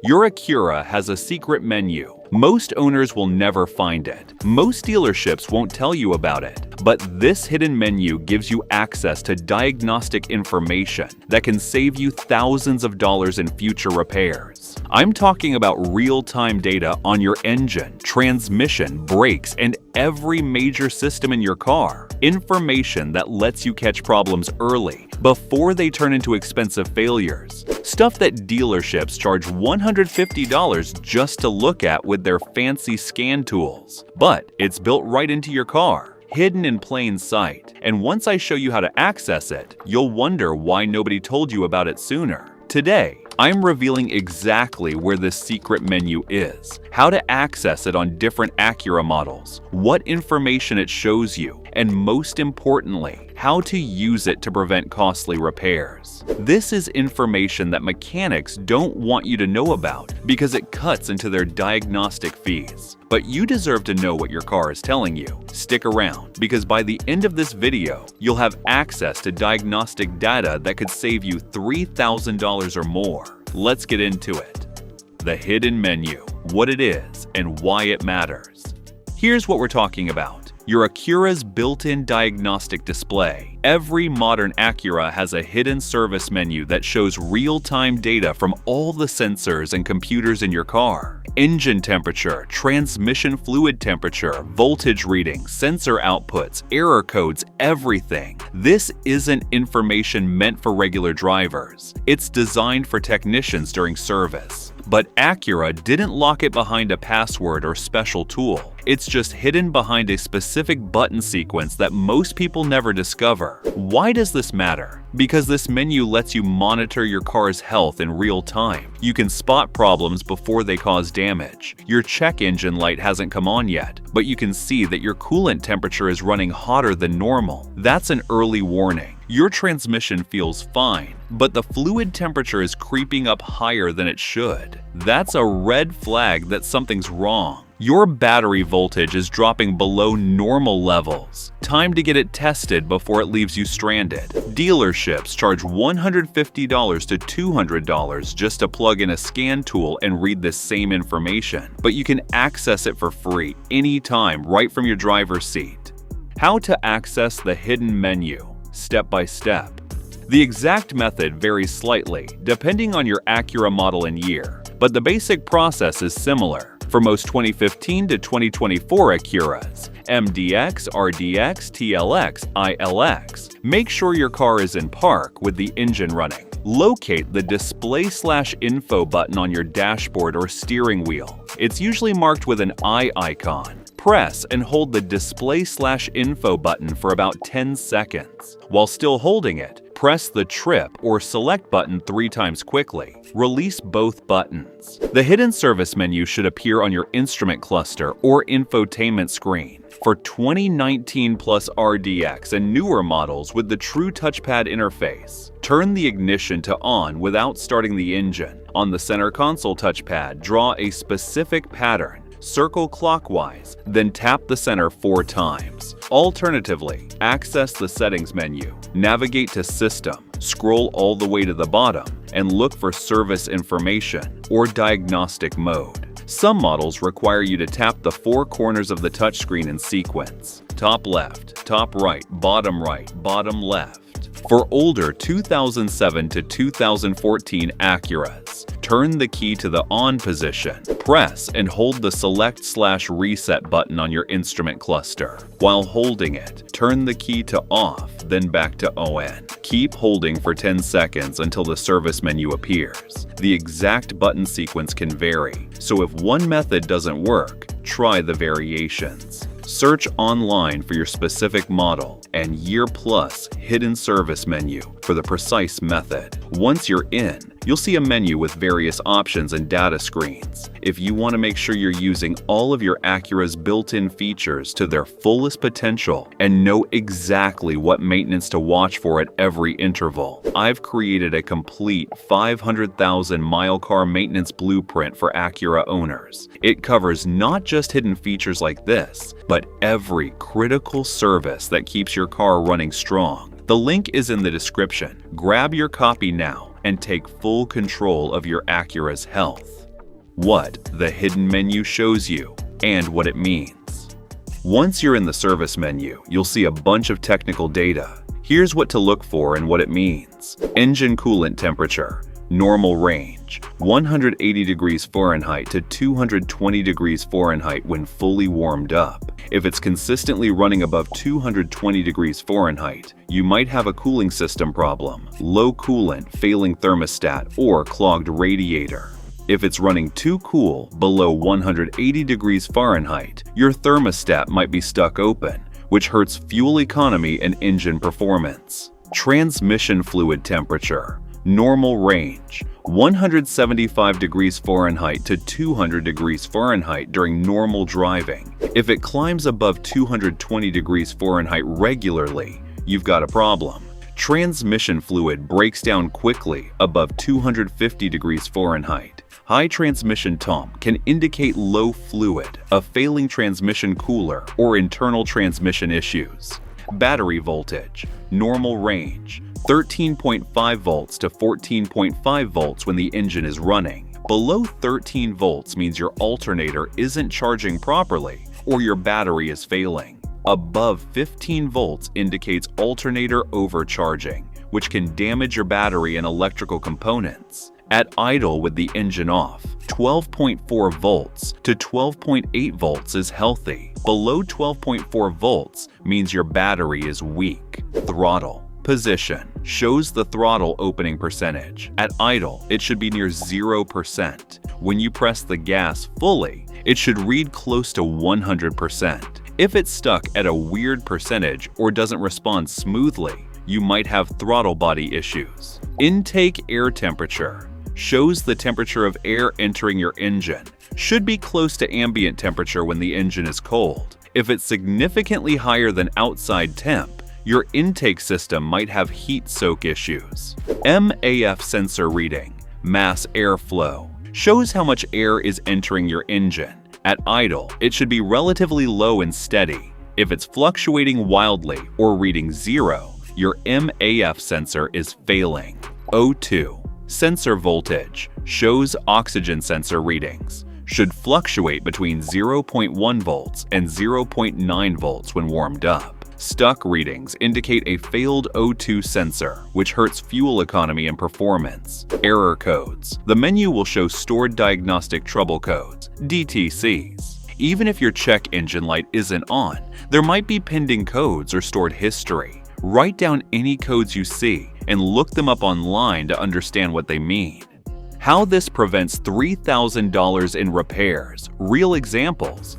Your Acura has a secret menu. Most owners will never find it. Most dealerships won't tell you about it. But this hidden menu gives you access to diagnostic information that can save you thousands of dollars in future repairs. I'm talking about real-time data on your engine, transmission, brakes, and every major system in your car. Information that lets you catch problems early, before they turn into expensive failures. Stuff that dealerships charge $150 just to look at with their fancy scan tools. But it's built right into your car, hidden in plain sight. And once I show you how to access it, you'll wonder why nobody told you about it sooner. Today, I'm revealing exactly where this secret menu is, how to access it on different Acura models, what information it shows you, and most importantly, how to use it to prevent costly repairs. This is information that mechanics don't want you to know about because it cuts into their diagnostic fees. But you deserve to know what your car is telling you. Stick around, because by the end of this video, you'll have access to diagnostic data that could save you $3,000 or more. Let's get into it. The hidden menu, what it is, and why it matters. Here's what we're talking about. Your Acura's built-in diagnostic display. Every modern Acura has a hidden service menu that shows real-time data from all the sensors and computers in your car. Engine temperature, transmission fluid temperature, voltage readings, sensor outputs, error codes, everything. This isn't information meant for regular drivers. It's designed for technicians during service. But Acura didn't lock it behind a password or special tool. It's just hidden behind a specific button sequence that most people never discover. Why does this matter? Because this menu lets you monitor your car's health in real time. You can spot problems before they cause damage. Your check engine light hasn't come on yet, but you can see that your coolant temperature is running hotter than normal. That's an early warning. Your transmission feels fine, but the fluid temperature is creeping up higher than it should. That's a red flag that something's wrong. Your battery voltage is dropping below normal levels. Time to get it tested before it leaves you stranded. Dealerships charge $150 to $200 just to plug in a scan tool and read this same information, but you can access it for free anytime right from your driver's seat. How to access the hidden menu. Step by step. The exact method varies slightly depending on your Acura model and year, but the basic process is similar for most 2015 to 2024 Acuras, MDX, RDX, TLX, ILX. Make sure your car is in park with the engine running. Locate the display/info button on your dashboard or steering wheel. It's usually marked with an eye icon. Press and hold the display/info button for about 10 seconds. While still holding it, press the trip or select button 3 times quickly. Release both buttons. The hidden service menu should appear on your instrument cluster or infotainment screen. For 2019 plus RDX and newer models with the true touchpad interface, turn the ignition to on without starting the engine. On the center console touchpad, draw a specific pattern. Circle clockwise, then tap the center 4 times. Alternatively, access the settings menu. Navigate to System, scroll all the way to the bottom, and look for Service Information or Diagnostic Mode. Some models require you to tap the 4 corners of the touchscreen in sequence. Top left, top right, bottom left. For older 2007 to 2014 Acuras, turn the key to the on position. Press and hold the select/reset button on your instrument cluster. While holding it, turn the key to off, then back to on. Keep holding for 10 seconds until the service menu appears. The exact button sequence can vary, so if one method doesn't work, try the variations. Search online for your specific model and year plus hidden service menu for the precise method. Once you're in, you'll see a menu with various options and data screens. If you want to make sure you're using all of your Acura's built-in features to their fullest potential and know exactly what maintenance to watch for at every interval, I've created a complete 500,000-mile car maintenance blueprint for Acura owners. It covers not just hidden features like this, but every critical service that keeps your car running strong. The link is in the description. Grab your copy now and take full control of your Acura's health. what the hidden menu shows you, and what it means. Once you're in the service menu, you'll see a bunch of technical data. Here's what to look for and what it means. Engine coolant temperature. Normal range, 180 degrees Fahrenheit to 220 degrees Fahrenheit when fully warmed up. If it's consistently running above 220 degrees Fahrenheit, you might have a cooling system problem, low coolant, failing thermostat, or clogged radiator. If it's running too cool, below 180 degrees Fahrenheit, your thermostat might be stuck open, which hurts fuel economy and engine performance. Transmission fluid temperature. Normal range, 175 degrees Fahrenheit to 200 degrees Fahrenheit during normal driving. If it climbs above 220 degrees Fahrenheit regularly, you've got a problem. Transmission fluid breaks down quickly above 250 degrees Fahrenheit. High transmission temp can indicate low fluid, a failing transmission cooler, or internal transmission issues. Battery voltage, normal range, 13.5 volts to 14.5 volts when the engine is running. Below 13 volts means your alternator isn't charging properly or your battery is failing. Above 15 volts indicates alternator overcharging, which can damage your battery and electrical components. At idle with the engine off, 12.4 volts to 12.8 volts is healthy. Below 12.4 volts means your battery is weak. Throttle. Position shows the throttle opening percentage. At idle, it should be near 0%. When you press the gas fully, it should read close to 100%. If it's stuck at a weird percentage or doesn't respond smoothly, you might have throttle body issues. Intake air temperature shows the temperature of air entering your engine. Should be close to ambient temperature when the engine is cold. If it's significantly higher than outside temp, your intake system might have heat soak issues. MAF sensor reading, mass airflow, shows how much air is entering your engine. At idle, it should be relatively low and steady. If it's fluctuating wildly or reading 0, your MAF sensor is failing. O2, sensor voltage, shows oxygen sensor readings. Should fluctuate between 0.1 volts and 0.9 volts when warmed up. Stuck readings indicate a failed O2 sensor, which hurts fuel economy and performance. Error codes. The menu will show stored diagnostic trouble codes, DTCs. Even if your check engine light isn't on, there might be pending codes or stored history. Write down any codes you see and look them up online to understand what they mean. How this prevents $3,000 in repairs. Real examples.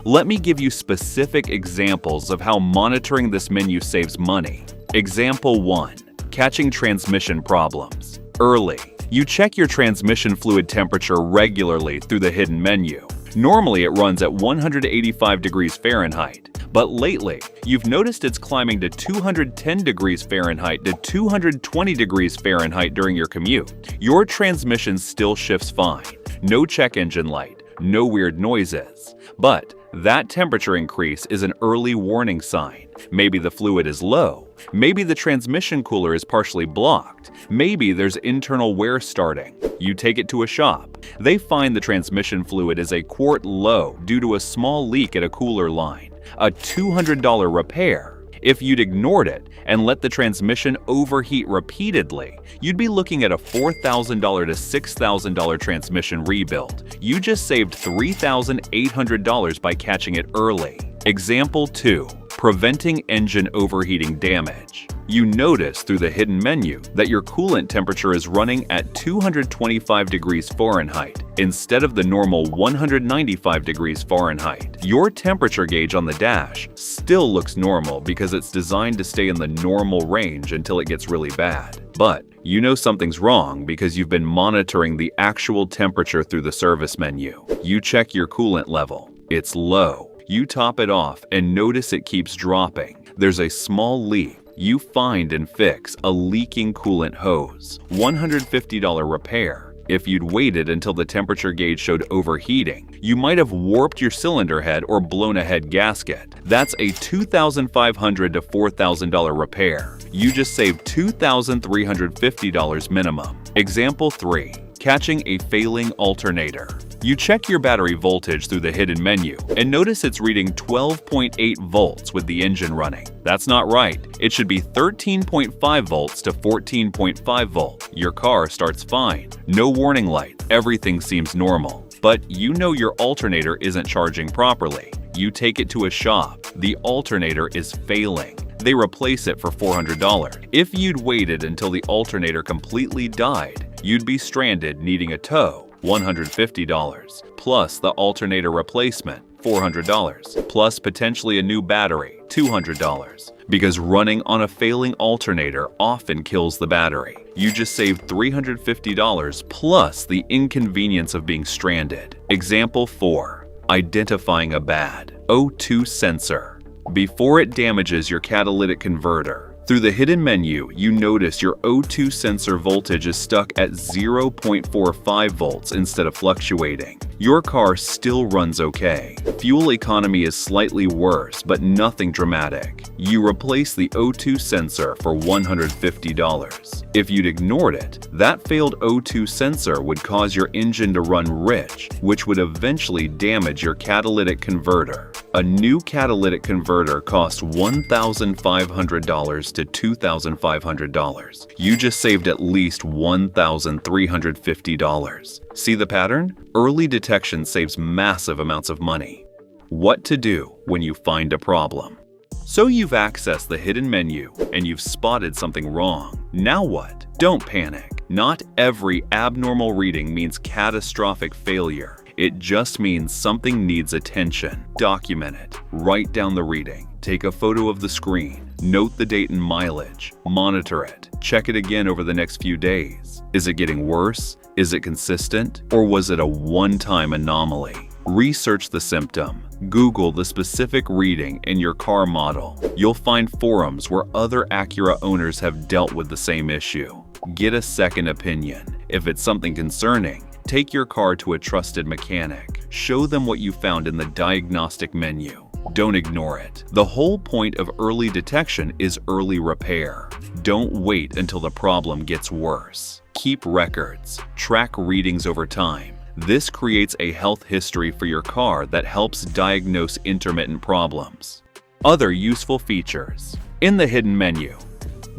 Let me give you specific examples of how monitoring this menu saves money. Example 1. Catching transmission problems. Early. You check your transmission fluid temperature regularly through the hidden menu. Normally it runs at 185 degrees Fahrenheit, but lately you've noticed it's climbing to 210 degrees Fahrenheit to 220 degrees Fahrenheit during your commute. Your transmission still shifts fine. No check engine light, no weird noises. But that temperature increase is an early warning sign. Maybe the fluid is low. Maybe the transmission cooler is partially blocked. Maybe there's internal wear starting. You take it to a shop. They find the transmission fluid is a quart low due to a small leak at a cooler line. A $200 repair. If you'd ignored it and let the transmission overheat repeatedly, you'd be looking at a $4,000 to $6,000 transmission rebuild. You just saved $3,800 by catching it early. Example 2. Preventing engine overheating damage. You notice through the hidden menu that your coolant temperature is running at 225 degrees Fahrenheit instead of the normal 195 degrees Fahrenheit. Your temperature gauge on the dash still looks normal because it's designed to stay in the normal range until it gets really bad. But you know something's wrong because you've been monitoring the actual temperature through the service menu. You check your coolant level. It's low. You top it off and notice it keeps dropping. There's a small leak. You find and fix a leaking coolant hose. $150 repair. If you'd waited until the temperature gauge showed overheating, you might have warped your cylinder head or blown a head gasket. That's a $2,500 to $4,000 repair. You just saved $2,350 minimum. Example 3. Catching a failing alternator. You check your battery voltage through the hidden menu and notice it's reading 12.8 volts with the engine running. That's not right. It should be 13.5 volts to 14.5 volts. Your car starts fine. No warning light. Everything seems normal. But you know your alternator isn't charging properly. You take it to a shop. The alternator is failing. They replace it for $400. If you'd waited until the alternator completely died, you'd be stranded needing a tow, $150, plus the alternator replacement, $400, plus potentially a new battery, $200. Because running on a failing alternator often kills the battery. You just saved $350 plus the inconvenience of being stranded. Example 4. Identifying a bad O2 sensor. Before it damages your catalytic converter, through the hidden menu, you notice your O2 sensor voltage is stuck at 0.45 volts instead of fluctuating. Your car still runs okay. Fuel economy is slightly worse, but nothing dramatic. You replace the O2 sensor for $150. If you'd ignored it, that failed O2 sensor would cause your engine to run rich, which would eventually damage your catalytic converter. A new catalytic converter costs $1,500 to $2,500. You just saved at least $1,350. See the pattern? Early detection saves massive amounts of money. What to do when you find a problem. So you've accessed the hidden menu and you've spotted something wrong. Now what? Don't panic. Not every abnormal reading means catastrophic failure. It just means something needs attention. Document it. Write down the reading. Take a photo of the screen. Note the date and mileage. Monitor it. Check it again over the next few days. Is it getting worse? Is it consistent? Or was it a one-time anomaly? Research the symptom. Google the specific reading in your car model. You'll find forums where other Acura owners have dealt with the same issue. Get a second opinion. If it's something concerning, take your car to a trusted mechanic. Show them what you found in the diagnostic menu. Don't ignore it. The whole point of early detection is early repair. Don't wait until the problem gets worse. Keep records. Track readings over time. This creates a health history for your car that helps diagnose intermittent problems. Other useful features. In the hidden menu.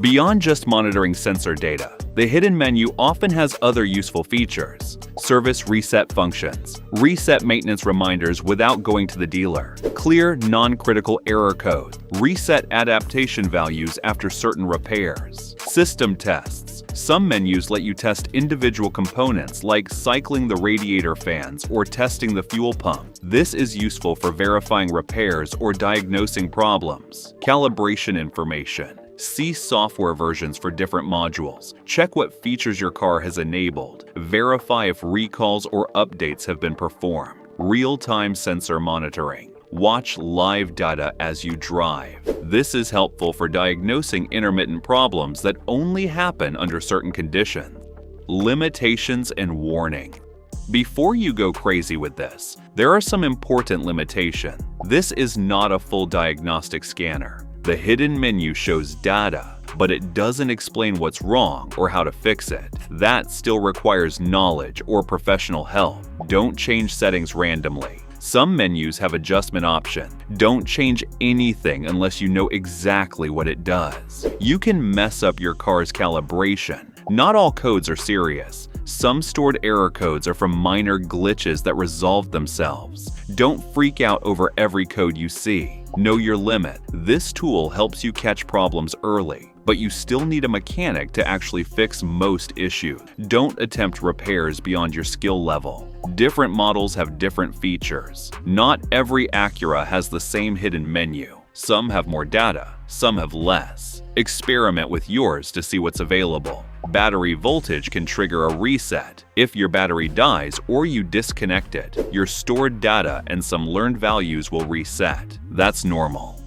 Beyond just monitoring sensor data, the hidden menu often has other useful features. Service reset functions. Reset maintenance reminders without going to the dealer. Clear non-critical error code. Reset adaptation values after certain repairs. System tests. Some menus let you test individual components like cycling the radiator fans or testing the fuel pump. This is useful for verifying repairs or diagnosing problems. Calibration information. See software versions for different modules. Check what features your car has enabled. Verify if recalls or updates have been performed. Real-time sensor monitoring. Watch live data as you drive. This is helpful for diagnosing intermittent problems that only happen under certain conditions. Limitations and warning. Before you go crazy with this, there are some important limitations. This is not a full diagnostic scanner. The hidden menu shows data, but it doesn't explain what's wrong or how to fix it. That still requires knowledge or professional help. Don't change settings randomly. Some menus have adjustment option. Don't change anything unless you know exactly what it does. You can mess up your car's calibration. Not all codes are serious. Some stored error codes are from minor glitches that resolve themselves. Don't freak out over every code you see. Know your limit. This tool helps you catch problems early, but you still need a mechanic to actually fix most issues. Don't attempt repairs beyond your skill level. Different models have different features. Not every Acura has the same hidden menu. Some have more data, some have less. Experiment with yours to see what's available. Battery voltage can trigger a reset. If your battery dies or you disconnect it, your stored data and some learned values will reset. That's normal.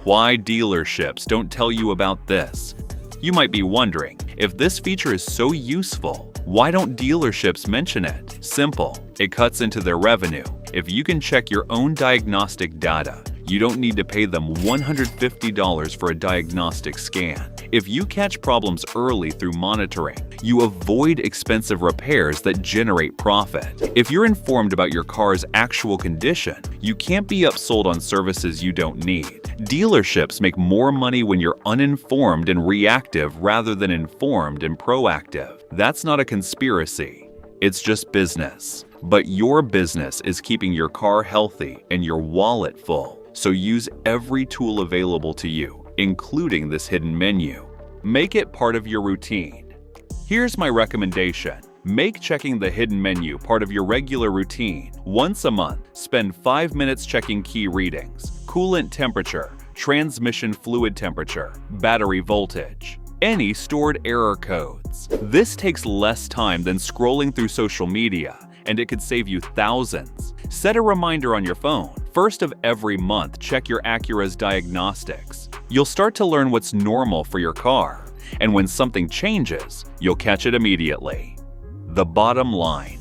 Why dealerships don't tell you about this? You might be wondering, if this feature is so useful, why don't dealerships mention it? Simple. It cuts into their revenue. If you can check your own diagnostic data, you don't need to pay them $150 for a diagnostic scan. If you catch problems early through monitoring, you avoid expensive repairs that generate profit. If you're informed about your car's actual condition, you can't be upsold on services you don't need. Dealerships make more money when you're uninformed and reactive rather than informed and proactive. That's not a conspiracy. It's just business. But your business is keeping your car healthy and your wallet full. So use every tool available to you, including this hidden menu. Make it part of your routine. Here's my recommendation. Make checking the hidden menu part of your regular routine. Once a month, spend 5 minutes checking key readings: coolant temperature, transmission fluid temperature, battery voltage, any stored error codes. This takes less time than scrolling through social media, and it could save you thousands. Set a reminder on your phone. First of every month, check your Acura's diagnostics. You'll start to learn what's normal for your car, and when something changes, you'll catch it immediately. The bottom line: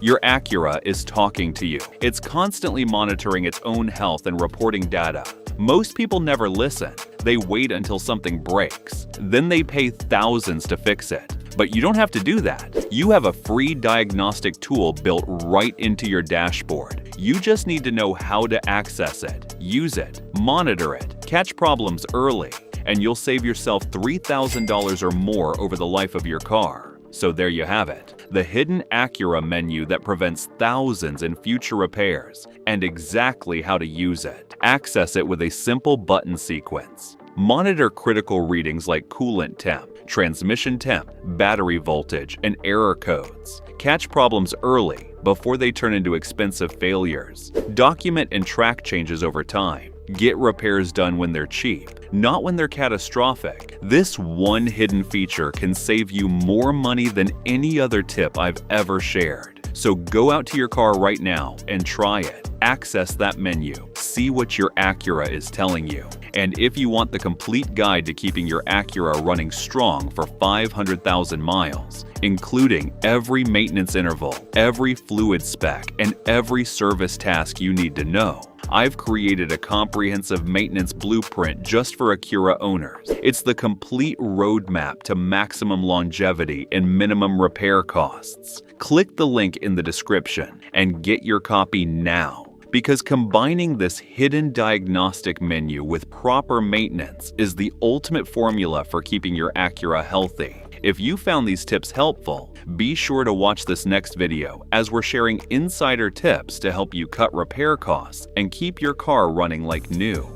your Acura is talking to you. It's constantly monitoring its own health and reporting data. Most people never listen. They wait until something breaks. Then they pay thousands to fix it. But you don't have to do that. You have a free diagnostic tool built right into your dashboard. You just need to know how to access it, use it, monitor it, catch problems early, and you'll save yourself $3,000 or more over the life of your car. So there you have it, the hidden Acura menu that prevents thousands in future repairs, and exactly how to use it. Access it with a simple button sequence. Monitor critical readings like coolant temp, transmission temp, battery voltage, and error codes. Catch problems early before they turn into expensive failures. Document and track changes over time. Get repairs done when they're cheap, not when they're catastrophic. This one hidden feature can save you more money than any other tip I've ever shared. So go out to your car right now and try it. Access that menu. See what your Acura is telling you. And if you want the complete guide to keeping your Acura running strong for 500,000 miles, including every maintenance interval, every fluid spec, and every service task you need to know, I've created a comprehensive maintenance blueprint just for Acura owners. It's the complete roadmap to maximum longevity and minimum repair costs. Click the link in the description and get your copy now. Because combining this hidden diagnostic menu with proper maintenance is the ultimate formula for keeping your Acura healthy. If you found these tips helpful, be sure to watch this next video as we're sharing insider tips to help you cut repair costs and keep your car running like new.